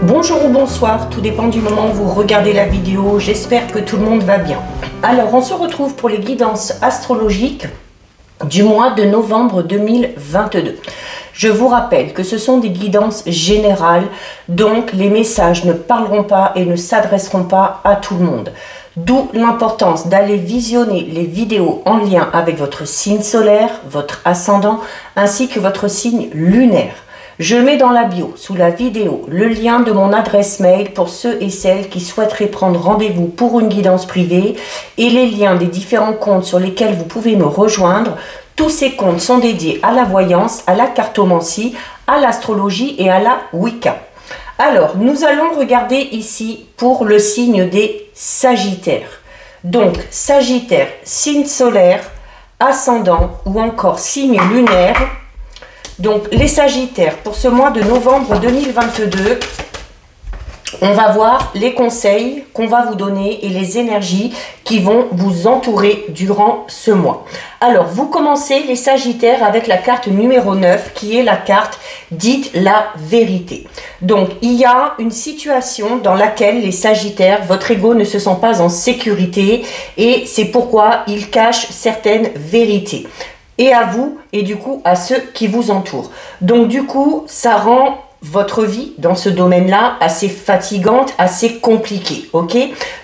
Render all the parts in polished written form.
Bonjour ou bonsoir, tout dépend du moment où vous regardez la vidéo, j'espère que tout le monde va bien. Alors on se retrouve pour les guidances astrologiques du mois de novembre 2022. Je vous rappelle que ce sont des guidances générales, donc les messages ne parleront pas et ne s'adresseront pas à tout le monde. D'où l'importance d'aller visionner les vidéos en lien avec votre signe solaire, votre ascendant, ainsi que votre signe lunaire. Je mets dans la bio, sous la vidéo, le lien de mon adresse mail pour ceux et celles qui souhaiteraient prendre rendez-vous pour une guidance privée et les liens des différents comptes sur lesquels vous pouvez me rejoindre. Tous ces comptes sont dédiés à la voyance, à la cartomancie, à l'astrologie et à la Wicca. Alors, nous allons regarder ici pour le signe des Sagittaires. Donc, Sagittaire, signe solaire, ascendant ou encore signe lunaire. Donc, les Sagittaires, pour ce mois de novembre 2022, on va voir les conseils qu'on va vous donner et les énergies qui vont vous entourer durant ce mois. Alors, vous commencez les Sagittaires avec la carte numéro 9 qui est la carte dite la vérité. Donc, il y a une situation dans laquelle les Sagittaires, votre ego ne se sent pas en sécurité et c'est pourquoi il cache certaines vérités. Et à vous, et du coup à ceux qui vous entourent. Donc du coup, ça rend votre vie dans ce domaine-là assez fatigante, assez compliquée, ok?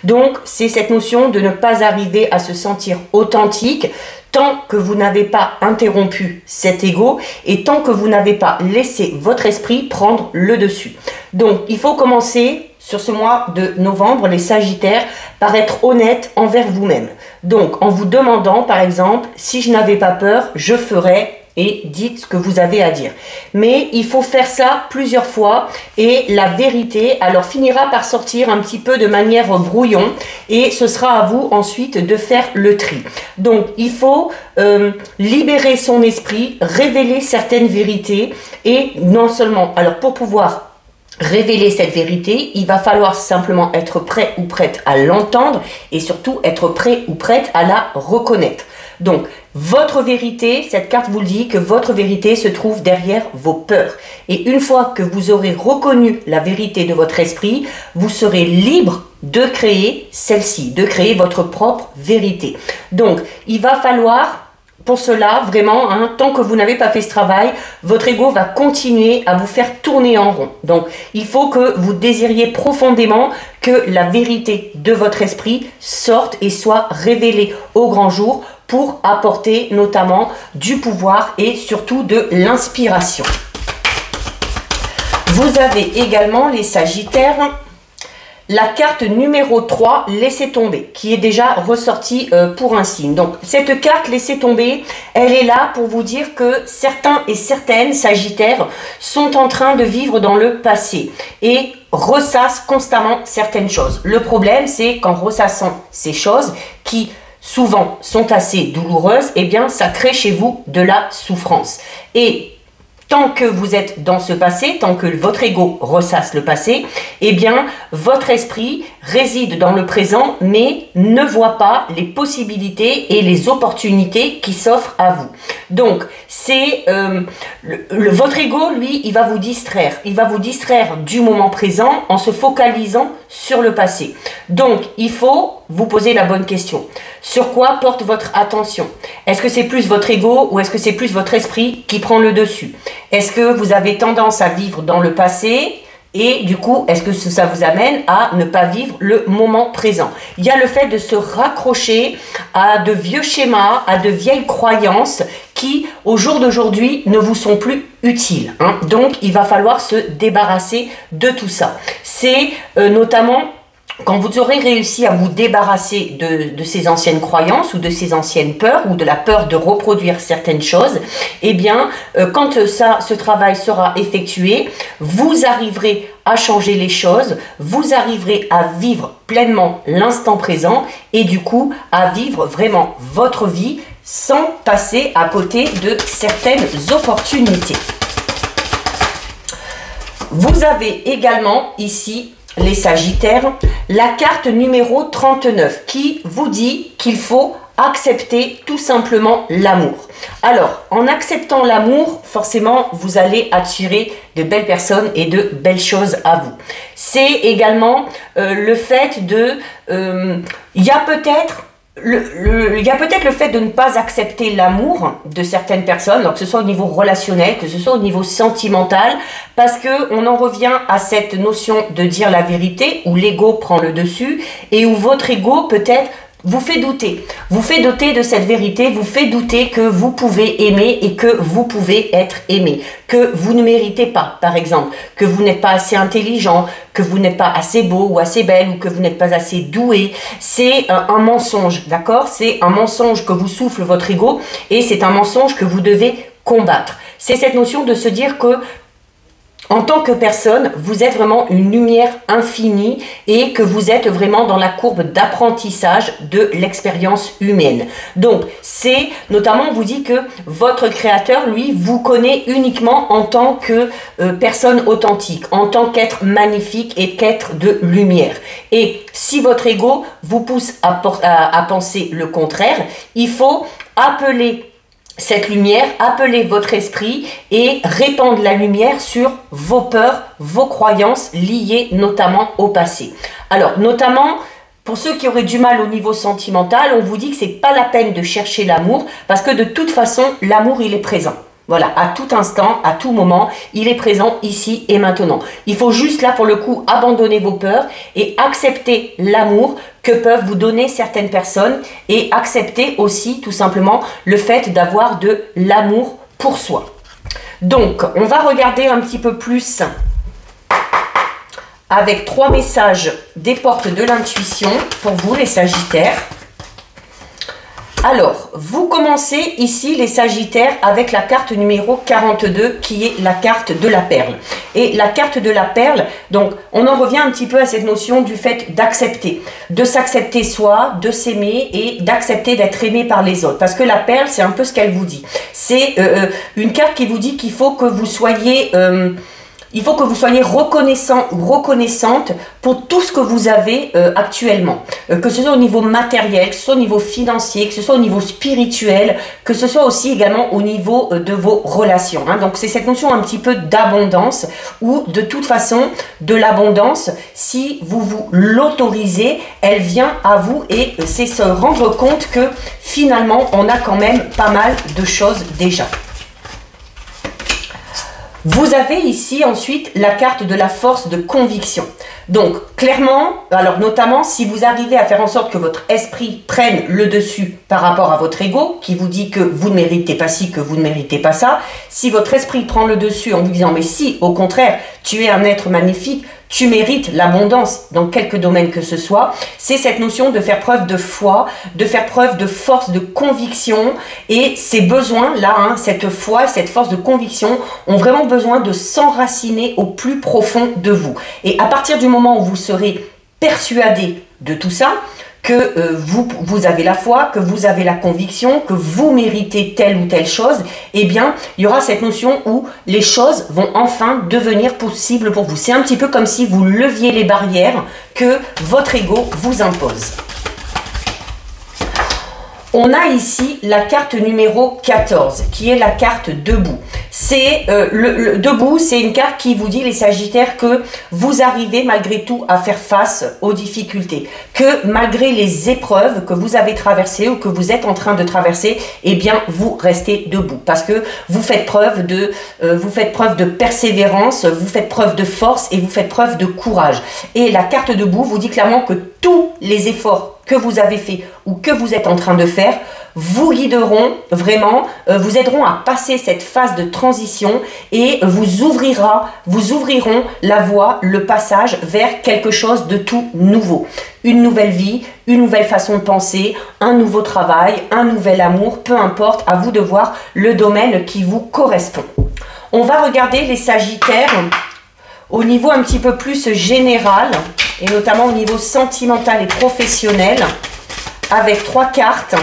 Donc c'est cette notion de ne pas arriver à se sentir authentique tant que vous n'avez pas interrompu cet ego et tant que vous n'avez pas laissé votre esprit prendre le dessus. Donc il faut commencer sur ce mois de novembre, les Sagittaires, par être honnête envers vous-même. Donc, en vous demandant, par exemple, si je n'avais pas peur, je ferais, et dites ce que vous avez à dire. Mais il faut faire ça plusieurs fois et la vérité, alors, finira par sortir un petit peu de manière brouillon et ce sera à vous ensuite de faire le tri. Donc, il faut libérer son esprit, révéler certaines vérités et non seulement, alors pour pouvoir révéler cette vérité, il va falloir simplement être prêt ou prête à l'entendre et surtout être prêt ou prête à la reconnaître. Donc, votre vérité, cette carte vous dit que votre vérité se trouve derrière vos peurs. Et une fois que vous aurez reconnu la vérité de votre esprit, vous serez libre de créer celle-ci, de créer votre propre vérité. Donc, il va falloir... Pour cela, vraiment, tant que vous n'avez pas fait ce travail, votre ego va continuer à vous faire tourner en rond. Donc, il faut que vous désiriez profondément que la vérité de votre esprit sorte et soit révélée au grand jour pour apporter notamment du pouvoir et surtout de l'inspiration. Vous avez également les Sagittaires. La carte numéro 3, laissez tomber, qui est déjà ressortie pour un signe. Donc, cette carte, laissez tomber, elle est là pour vous dire que certains et certaines Sagittaires sont en train de vivre dans le passé et ressassent constamment certaines choses. Le problème, c'est qu'en ressassant ces choses qui souvent sont assez douloureuses, eh bien, ça crée chez vous de la souffrance. Et tant que vous êtes dans ce passé, tant que votre ego ressasse le passé, eh bien, votre esprit réside dans le présent, mais ne voit pas les possibilités et les opportunités qui s'offrent à vous. Donc, c'est votre ego, lui, il va vous distraire. Il va vous distraire du moment présent en se focalisant sur le passé. Donc, il faut vous poser la bonne question. Sur quoi porte votre attention? Est-ce que c'est plus votre ego ou est-ce que c'est plus votre esprit qui prend le dessus? Est-ce que vous avez tendance à vivre dans le passé et du coup, est-ce que ça vous amène à ne pas vivre le moment présent? Il y a le fait de se raccrocher à de vieux schémas, à de vieilles croyances qui, au jour d'aujourd'hui, ne vous sont plus utiles. Donc, il va falloir se débarrasser de tout ça. C'est notamment... Quand vous aurez réussi à vous débarrasser de ces anciennes croyances ou de ces anciennes peurs ou de la peur de reproduire certaines choses, eh bien, quand ce travail sera effectué, vous arriverez à changer les choses, vous arriverez à vivre pleinement l'instant présent et du coup, à vivre vraiment votre vie sans passer à côté de certaines opportunités. Vous avez également ici les Sagittaires, la carte numéro 39 qui vous dit qu'il faut accepter tout simplement l'amour. Alors, en acceptant l'amour, forcément, vous allez attirer de belles personnes et de belles choses à vous. C'est également le fait de... il y a peut-être le fait de ne pas accepter l'amour de certaines personnes, alors que ce soit au niveau relationnel, que ce soit au niveau sentimental, parce que on en revient à cette notion de dire la vérité, où l'ego prend le dessus, et où votre ego peut-être vous fait douter de cette vérité, vous fait douter que vous pouvez aimer et que vous pouvez être aimé, que vous ne méritez pas, par exemple, que vous n'êtes pas assez intelligent, que vous n'êtes pas assez beau ou assez belle, ou que vous n'êtes pas assez doué. C'est un mensonge, d'accord? C'est un mensonge que vous souffle votre ego, et c'est un mensonge que vous devez combattre. C'est cette notion de se dire que en tant que personne, vous êtes vraiment une lumière infinie et que vous êtes vraiment dans la courbe d'apprentissage de l'expérience humaine. Donc, c'est notamment, on vous dit que votre créateur, lui, vous connaît uniquement en tant que personne authentique, en tant qu'être magnifique et qu'être de lumière. Et si votre ego vous pousse à penser le contraire, il faut appeler cette lumière, appelez votre esprit et répandre la lumière sur vos peurs, vos croyances liées notamment au passé. Alors, notamment, pour ceux qui auraient du mal au niveau sentimental, on vous dit que c'est pas la peine de chercher l'amour parce que de toute façon, l'amour, il est présent. Voilà, à tout instant, à tout moment, il est présent ici et maintenant. Il faut juste là, pour le coup, abandonner vos peurs et accepter l'amour que peuvent vous donner certaines personnes et accepter aussi tout simplement le fait d'avoir de l'amour pour soi. Donc, on va regarder un petit peu plus avec 3 messages des portes de l'intuition pour vous les Sagittaires. Alors, vous commencez ici les Sagittaires avec la carte numéro 42 qui est la carte de la perle. Et la carte de la perle, donc on en revient un petit peu à cette notion du fait d'accepter. De s'accepter soi, de s'aimer et d'accepter d'être aimé par les autres. Parce que la perle, c'est un peu ce qu'elle vous dit. C'est une carte qui vous dit qu'il faut que vous soyez... il faut que vous soyez reconnaissant ou reconnaissante pour tout ce que vous avez actuellement. Que ce soit au niveau matériel, que ce soit au niveau financier, que ce soit au niveau spirituel, que ce soit aussi également au niveau de vos relations. Hein. Donc c'est cette notion un petit peu d'abondance où de toute façon, de l'abondance, si vous vous l'autorisez, elle vient à vous et c'est se rendre compte que finalement, on a quand même pas mal de choses déjà. Vous avez ici ensuite la carte de la force de conviction. Donc clairement, alors notamment si vous arrivez à faire en sorte que votre esprit prenne le dessus par rapport à votre ego, qui vous dit que vous ne méritez pas ci, que vous ne méritez pas ça, si votre esprit prend le dessus en vous disant mais si au contraire tu es un être magnifique, tu mérites l'abondance dans quelques domaines que ce soit, c'est cette notion de faire preuve de foi, de faire preuve de force de conviction et ces besoins-là, hein, cette foi, cette force de conviction ont vraiment besoin de s'enraciner au plus profond de vous. Et à partir du moment où vous serez persuadé de tout ça, que vous avez la foi, que vous avez la conviction, que vous méritez telle ou telle chose, eh bien, il y aura cette notion où les choses vont enfin devenir possibles pour vous. C'est un petit peu comme si vous leviez les barrières que votre ego vous impose. On a ici la carte numéro 14, qui est la carte debout. C'est debout, c'est une carte qui vous dit, les Sagittaires, que vous arrivez malgré tout à faire face aux difficultés. Que malgré les épreuves que vous avez traversées ou que vous êtes en train de traverser, eh bien, vous restez debout. Parce que vous faites preuve de persévérance, vous faites preuve de force et vous faites preuve de courage. Et la carte debout vous dit clairement que tous les efforts que vous avez fait ou que vous êtes en train de faire vous guideront vraiment, vous aideront à passer cette phase de transition et vous ouvriront la voie, le passage vers quelque chose de tout nouveau. Une nouvelle vie, une nouvelle façon de penser, un nouveau travail, un nouvel amour, peu importe, à vous de voir le domaine qui vous correspond. On va regarder les Sagittaires au niveau un petit peu plus général et notamment au niveau sentimental et professionnel avec 3 cartes.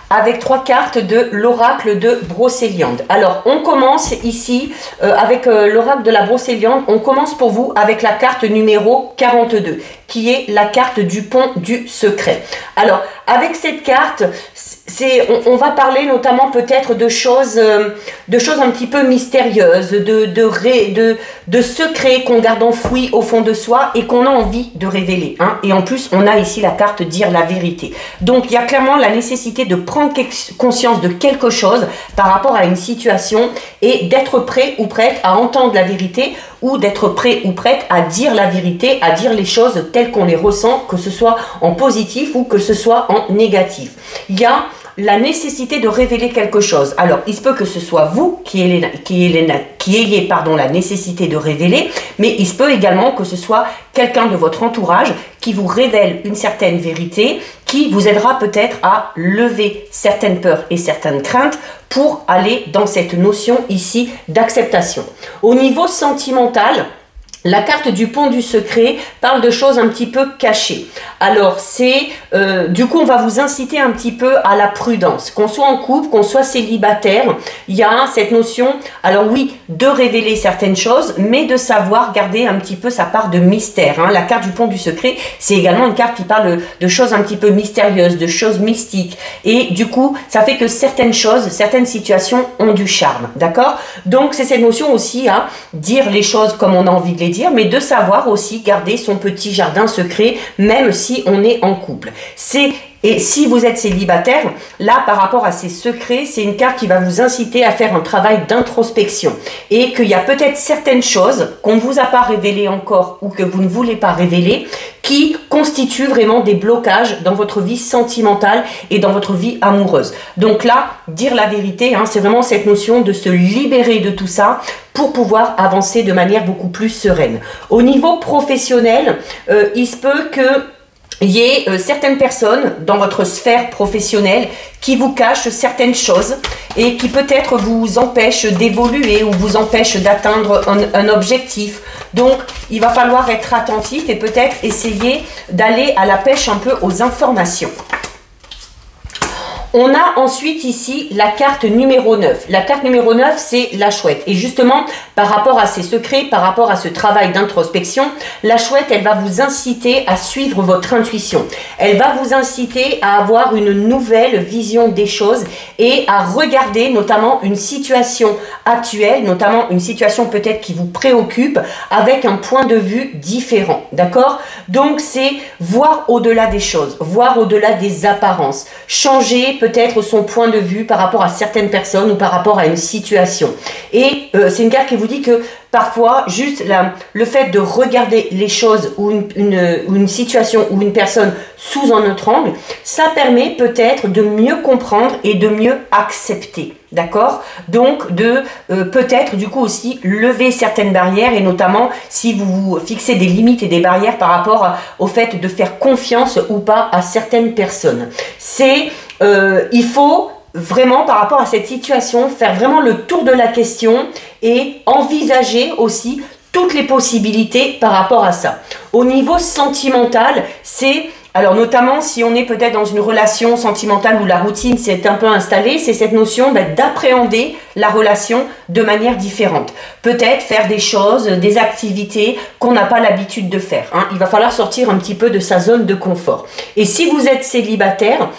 avec 3 cartes de l'oracle de Brocéliande. Alors, on commence ici avec l'oracle de la Brocéliande. On commence pour vous avec la carte numéro 42, qui est la carte du pont du secret. Alors, avec cette carte, on va parler notamment peut-être de choses un petit peu mystérieuses, de secrets qu'on garde enfouis au fond de soi et qu'on a envie de révéler. Hein. Et en plus, on a ici la carte dire la vérité. Donc, il y a clairement la nécessité de prendre conscience de quelque chose par rapport à une situation et d'être prêt ou prête à entendre la vérité ou d'être prêt ou prête à dire la vérité, à dire les choses telles qu'on les ressent, que ce soit en positif ou que ce soit en négatif. Il y a la nécessité de révéler quelque chose. Alors, il se peut que ce soit vous qui ayez la nécessité de révéler, mais il se peut également que ce soit quelqu'un de votre entourage qui vous révèle une certaine vérité, qui vous aidera peut-être à lever certaines peurs et certaines craintes pour aller dans cette notion ici d'acceptation. Au niveau sentimental, la carte du pont du secret parle de choses un petit peu cachées. Alors, du coup, on va vous inciter un petit peu à la prudence. Qu'on soit en couple, qu'on soit célibataire, il y a cette notion, alors oui, de révéler certaines choses, mais de savoir garder un petit peu sa part de mystère. Hein. La carte du pont du secret, c'est également une carte qui parle de choses un petit peu mystérieuses, de choses mystiques. Et du coup, ça fait que certaines choses, certaines situations ont du charme. D'accord? Donc, c'est cette notion aussi à dire les choses comme on a envie de les dire, mais de savoir aussi garder son petit jardin secret, même si on est en couple. Et si vous êtes célibataire, là, par rapport à ces secrets, c'est une carte qui va vous inciter à faire un travail d'introspection. Et qu'il y a peut-être certaines choses qu'on ne vous a pas révélées encore ou que vous ne voulez pas révéler, qui constituent vraiment des blocages dans votre vie sentimentale et dans votre vie amoureuse. Donc là, dire la vérité, hein, c'est vraiment cette notion de se libérer de tout ça pour pouvoir avancer de manière beaucoup plus sereine. Au niveau professionnel, il se peut que il y ait certaines personnes dans votre sphère professionnelle qui vous cachent certaines choses et qui peut-être vous empêchent d'évoluer ou vous empêchent d'atteindre un objectif. Donc, il va falloir être attentif et peut-être essayer d'aller à la pêche un peu aux informations. On a ensuite ici la carte numéro 9. La carte numéro 9, c'est la chouette. Et justement, par rapport à ces secrets, par rapport à ce travail d'introspection, la chouette, elle va vous inciter à suivre votre intuition. Elle va vous inciter à avoir une nouvelle vision des choses et à regarder notamment une situation actuelle, notamment une situation peut-être qui vous préoccupe avec un point de vue différent. D'accord? Donc, c'est voir au-delà des choses, voir au-delà des apparences, changer peut-être son point de vue par rapport à certaines personnes ou par rapport à une situation. Et c'est une carte qui vous dit que parfois, juste le fait de regarder les choses ou une situation ou une personne sous un autre angle, ça permet peut-être de mieux comprendre et de mieux accepter. D'accord? Donc, de peut-être du coup aussi lever certaines barrières et notamment si vous fixez des limites et des barrières par rapport au fait de faire confiance ou pas à certaines personnes. Il faut vraiment par rapport à cette situation faire vraiment le tour de la question et envisager aussi toutes les possibilités par rapport à ça. Au niveau sentimental, alors notamment si on est peut-être dans une relation sentimentale où la routine s'est un peu installée, c'est cette notion d'appréhender la relation de manière différente. Peut-être faire des choses, des activités qu'on n'a pas l'habitude de faire. Hein. Il va falloir sortir un petit peu de sa zone de confort. Et si vous êtes célibataire,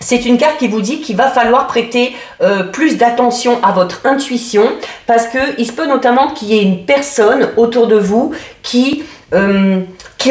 c'est une carte qui vous dit qu'il va falloir prêter plus d'attention à votre intuition parce qu'il se peut notamment qu'il y ait une personne autour de vous qui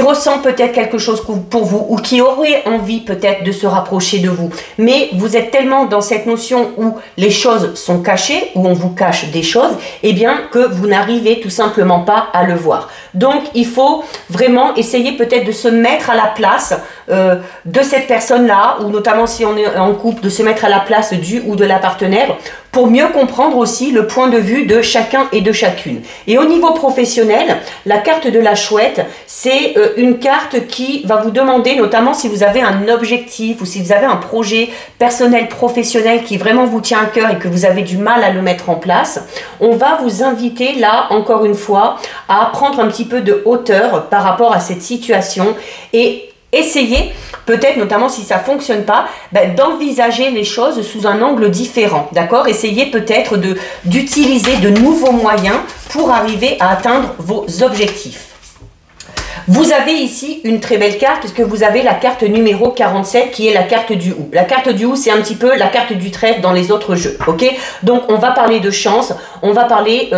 ressent peut-être quelque chose pour vous ou qui aurait envie peut-être de se rapprocher de vous. Mais vous êtes tellement dans cette notion où les choses sont cachées, où on vous cache des choses, eh bien que vous n'arrivez tout simplement pas à le voir. Donc, il faut vraiment essayer peut-être de se mettre à la place de cette personne-là, ou notamment si on est en couple, de se mettre à la place du ou de la partenaire pour mieux comprendre aussi le point de vue de chacun et de chacune. Et au niveau professionnel, la carte de la chouette, c'est une carte qui va vous demander, notamment si vous avez un objectif ou si vous avez un projet personnel, professionnel qui vraiment vous tient à cœur et que vous avez du mal à le mettre en place, on va vous inviter là, encore une fois, à prendre un petit peu de hauteur par rapport à cette situation et essayez, peut-être notamment si ça ne fonctionne pas, d'envisager les choses sous un angle différent, d'accord? Essayez peut-être d'utiliser de nouveaux moyens pour arriver à atteindre vos objectifs. Vous avez ici une très belle carte puisque vous avez la carte numéro 47 qui est la carte du hou. La carte du hou, c'est un petit peu la carte du trèfle dans les autres jeux, ok? Donc on va parler de chance, on va parler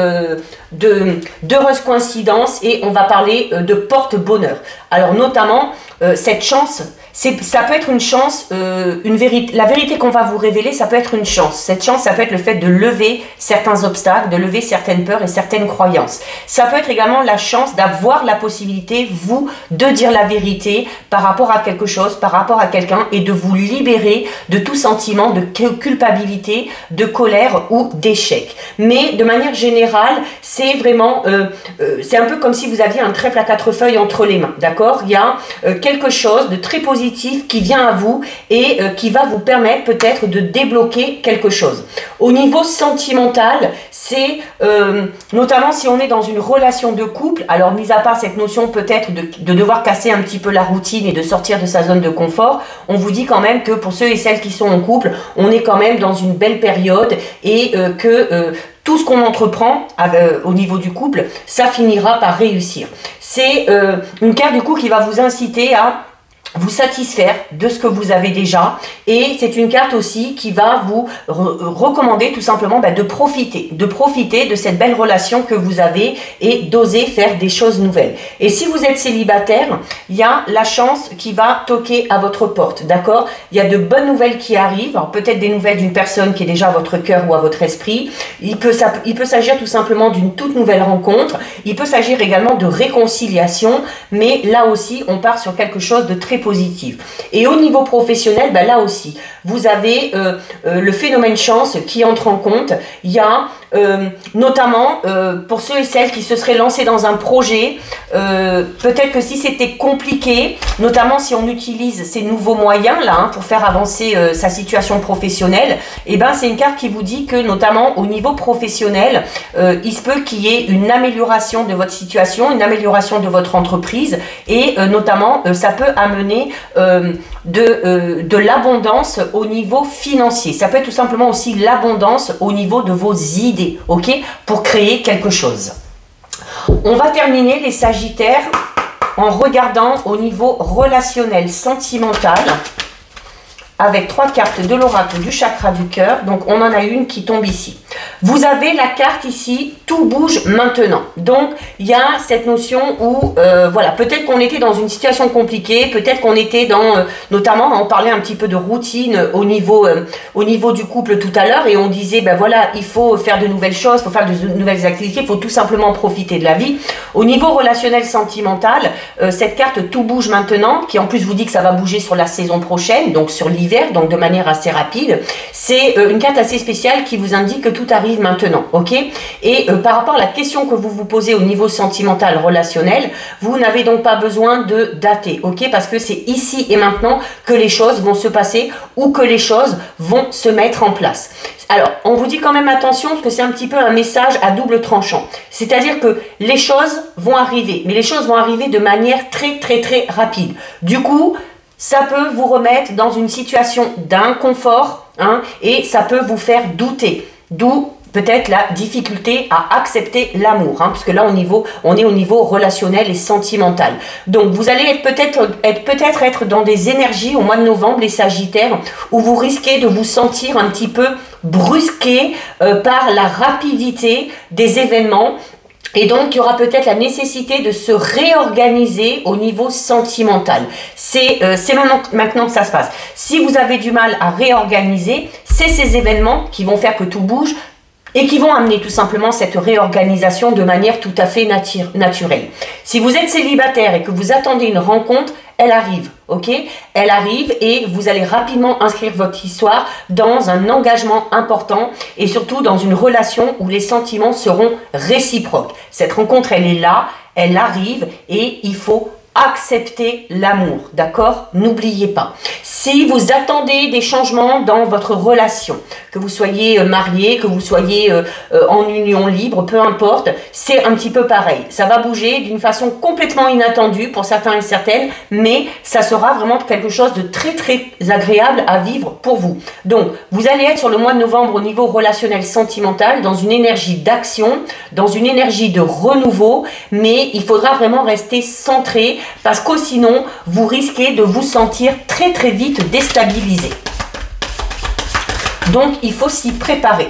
d'heureuse coïncidence et on va parler de porte-bonheur. Alors notamment, cette chance, ça peut être une chance, la vérité qu'on va vous révéler, ça peut être une chance. Cette chance, ça peut être le fait de lever certains obstacles, de lever certaines peurs et certaines croyances. Ça peut être également la chance d'avoir la possibilité, vous, de dire la vérité par rapport à quelque chose, par rapport à quelqu'un et de vous libérer de tout sentiment de culpabilité, de colère ou d'échec. Mais de manière générale, c'est vraiment, c'est un peu comme si vous aviez un trèfle à 4 feuilles entre les mains, d'accord? Il y a quelque chose de très positif qui vient à vous et qui va vous permettre peut-être de débloquer quelque chose. Au niveau sentimental, c'est notamment si on est dans une relation de couple, alors mis à part cette notion peut-être de devoir casser un petit peu la routine et de sortir de sa zone de confort, on vous dit quand même que pour ceux et celles qui sont en couple, on est quand même dans une belle période et que tout ce qu'on entreprend au niveau du couple, ça finira par réussir. C'est une carte du coup qui va vous inciter à vous satisfaire de ce que vous avez déjà et c'est une carte aussi qui va vous recommander tout simplement de profiter de cette belle relation que vous avez et d'oser faire des choses nouvelles. Et si vous êtes célibataire, il y a la chance qui va toquer à votre porte, d'accord? Il y a de bonnes nouvelles qui arrivent, peut-être des nouvelles d'une personne qui est déjà à votre cœur ou à votre esprit. Il peut s'agir tout simplement d'une toute nouvelle rencontre, il peut s'agir également de réconciliation, mais là aussi on part sur quelque chose de très positif. Et au niveau professionnel, là aussi, vous avez le phénomène chance qui entre en compte. Il y a notamment pour ceux et celles qui se seraient lancés dans un projet, peut-être que si c'était compliqué, notamment si on utilise ces nouveaux moyens là pour faire avancer sa situation professionnelle, et c'est une carte qui vous dit que notamment au niveau professionnel, il se peut qu'il y ait une amélioration de votre situation, une amélioration de votre entreprise et notamment ça peut amener de l'abondance au niveau financier. Ça peut être tout simplement aussi l'abondance au niveau de vos idées, ok, pour créer quelque chose. On va terminer les Sagittaires en regardant au niveau relationnel, sentimental, avec 3 cartes de l'oracle du chakra du cœur. Donc on en a une qui tombe ici. Vous avez la carte ici, tout bouge maintenant. Donc il y a cette notion où voilà, peut-être qu'on était dans une situation compliquée, peut-être qu'on était dans, notamment on parlait un petit peu de routine au niveau du couple tout à l'heure et on disait voilà, il faut faire de nouvelles choses, il faut faire de nouvelles activités, il faut tout simplement profiter de la vie. Au niveau relationnel sentimental, cette carte tout bouge maintenant, qui en plus vous dit que ça va bouger sur la saison prochaine, donc sur l'hiver, donc de manière assez rapide, c'est une carte assez spéciale qui vous indique que tout arrive maintenant, ok? Et par rapport à la question que vous vous posez au niveau sentimental, relationnel, vous n'avez donc pas besoin de dater, ok? Parce que c'est ici et maintenant que les choses vont se passer ou que les choses vont se mettre en place. Alors, on vous dit quand même attention parce que c'est un petit peu un message à double tranchant. C'est-à-dire que les choses vont arriver, mais les choses vont arriver de manière très très très rapide. Du coup, ça peut vous remettre dans une situation d'inconfort et ça peut vous faire douter. D'où peut-être la difficulté à accepter l'amour, parce que là on est au niveau relationnel et sentimental. Donc vous allez peut-être être dans des énergies au mois de novembre, les Sagittaires, où vous risquez de vous sentir un petit peu brusqué par la rapidité des événements. Et donc, il y aura peut-être la nécessité de se réorganiser au niveau sentimental. C'est maintenant que ça se passe. Si vous avez du mal à réorganiser, c'est ces événements qui vont faire que tout bouge et qui vont amener tout simplement cette réorganisation de manière tout à fait naturelle. Si vous êtes célibataire et que vous attendez une rencontre, elle arrive, ok? Elle arrive et vous allez rapidement inscrire votre histoire dans un engagement important et surtout dans une relation où les sentiments seront réciproques. Cette rencontre, elle est là, elle arrive et il faut acceptez l'amour, d'accord? N'oubliez pas. Si vous attendez des changements dans votre relation, que vous soyez marié, que vous soyez en union libre, peu importe, c'est un petit peu pareil. Ça va bouger d'une façon complètement inattendue pour certains et certaines, mais ça sera vraiment quelque chose de très très agréable à vivre pour vous. Donc, vous allez être sur le mois de novembre au niveau relationnel sentimental, dans une énergie d'action, dans une énergie de renouveau, mais il faudra vraiment rester centré parce que sinon, vous risquez de vous sentir très très vite déstabilisé. Donc, il faut s'y préparer.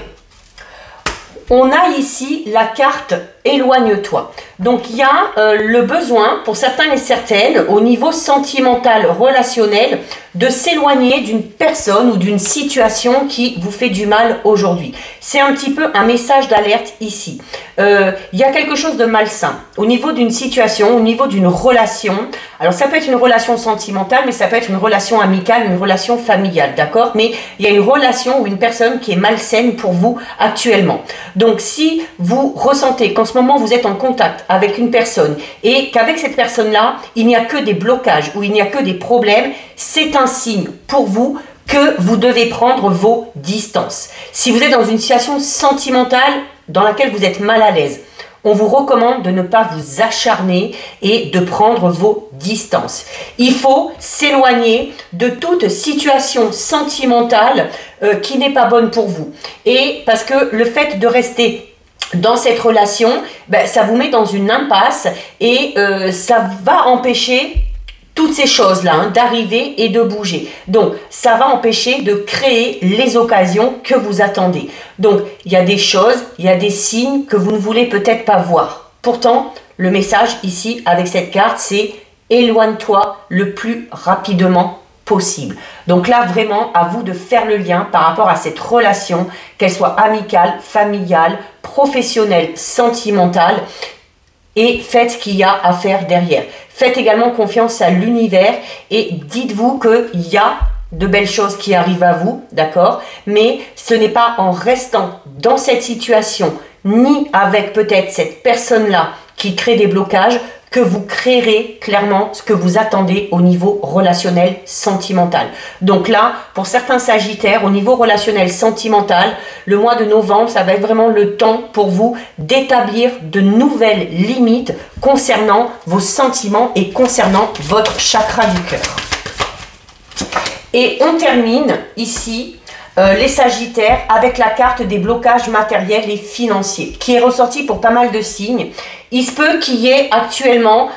On a ici la carte « Éloigne-toi ». Donc, il y a le besoin, pour certains et certaines, au niveau sentimental, relationnel, de s'éloigner d'une personne ou d'une situation qui vous fait du mal aujourd'hui. C'est un petit peu un message d'alerte ici. Il y a quelque chose de malsain au niveau d'une situation, au niveau d'une relation. Alors, ça peut être une relation sentimentale, mais ça peut être une relation amicale, une relation familiale, d'accord? Mais il y a une relation ou une personne qui est malsaine pour vous actuellement. Donc, si vous ressentez qu'en ce moment, vous êtes en contact avec une personne et qu'avec cette personne-là, il n'y a que des blocages ou il n'y a que des problèmes, c'est un signe pour vous que vous devez prendre vos distances. Si vous êtes dans une situation sentimentale dans laquelle vous êtes mal à l'aise, on vous recommande de ne pas vous acharner et de prendre vos distances. Il faut s'éloigner de toute situation sentimentale qui n'est pas bonne pour vous. Et parce que le fait de rester dans cette relation, ben, ça vous met dans une impasse et ça va empêcher toutes ces choses-là, d'arriver et de bouger. Donc, ça va empêcher de créer les occasions que vous attendez. Donc, il y a des choses, il y a des signes que vous ne voulez peut-être pas voir. Pourtant, le message ici, avec cette carte, c'est « Éloigne-toi le plus rapidement possible ». Donc là, vraiment, à vous de faire le lien par rapport à cette relation, qu'elle soit amicale, familiale, professionnelle, sentimentale, et faites ce qu'il y a à faire derrière. Faites également confiance à l'univers et dites-vous qu'il y a de belles choses qui arrivent à vous, d'accord? Mais ce n'est pas en restant dans cette situation, ni avec peut-être cette personne-là qui crée des blocages, que vous créerez clairement ce que vous attendez au niveau relationnel sentimental. Donc là, pour certains sagittaires, au niveau relationnel sentimental, le mois de novembre, ça va être vraiment le temps pour vous d'établir de nouvelles limites concernant vos sentiments et concernant votre chakra du cœur. Et on termine ici les sagittaires avec la carte des blocages matériels et financiers qui est ressortie pour pas mal de signes. Il se peut qu'il y ait actuellement,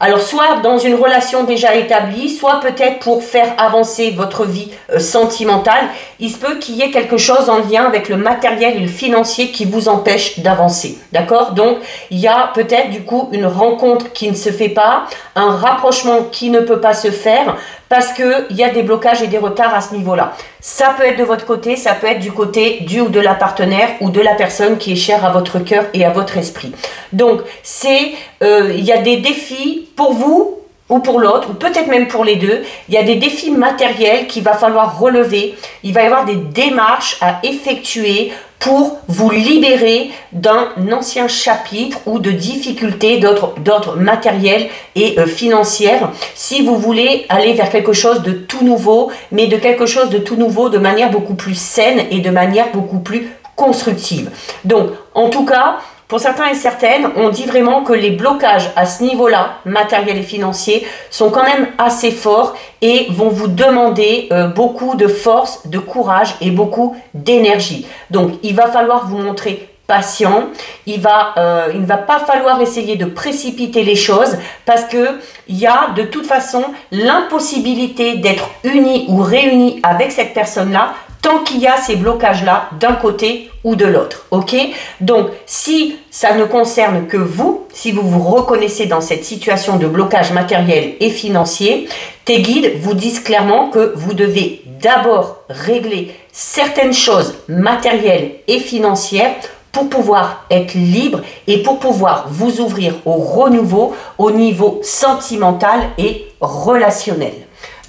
alors soit dans une relation déjà établie, soit peut-être pour faire avancer votre vie sentimentale, il se peut qu'il y ait quelque chose en lien avec le matériel et le financier qui vous empêche d'avancer, d'accord? Donc, il y a peut-être du coup une rencontre qui ne se fait pas, un rapprochement qui ne peut pas se faire, parce qu'il y a des blocages et des retards à ce niveau-là. Ça peut être de votre côté, ça peut être du côté du ou de la partenaire ou de la personne qui est chère à votre cœur et à votre esprit. Donc, il y a des défis pour vous ou pour l'autre, ou peut-être même pour les deux. Il y a des défis matériels qu'il va falloir relever. Il va y avoir des démarches à effectuer pour vous libérer d'un ancien chapitre ou de difficultés d'ordre matériel et financière, si vous voulez aller vers quelque chose de tout nouveau, mais de quelque chose de tout nouveau de manière beaucoup plus saine et de manière beaucoup plus constructive. Donc, en tout cas, pour certains et certaines, on dit vraiment que les blocages à ce niveau-là, matériel et financier, sont quand même assez forts et vont vous demander beaucoup de force, de courage et beaucoup d'énergie. Donc, il va falloir vous montrer patient, il ne va pas falloir essayer de précipiter les choses parce que il y a de toute façon l'impossibilité d'être unis ou réunis avec cette personne-là tant qu'il y a ces blocages-là d'un côté ou de l'autre, ok? Donc, si ça ne concerne que vous, si vous vous reconnaissez dans cette situation de blocage matériel et financier, tes guides vous disent clairement que vous devez d'abord régler certaines choses matérielles et financières pour pouvoir être libre et pour pouvoir vous ouvrir au renouveau au niveau sentimental et relationnel.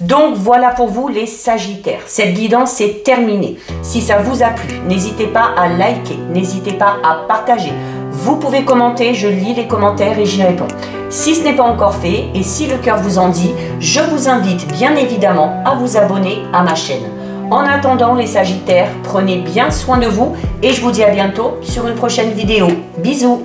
Donc voilà pour vous les sagittaires, cette guidance est terminée. Si ça vous a plu, n'hésitez pas à liker, n'hésitez pas à partager. Vous pouvez commenter, je lis les commentaires et j'y réponds. Si ce n'est pas encore fait et si le cœur vous en dit, je vous invite bien évidemment à vous abonner à ma chaîne. En attendant les Sagittaires, prenez bien soin de vous et je vous dis à bientôt sur une prochaine vidéo. Bisous!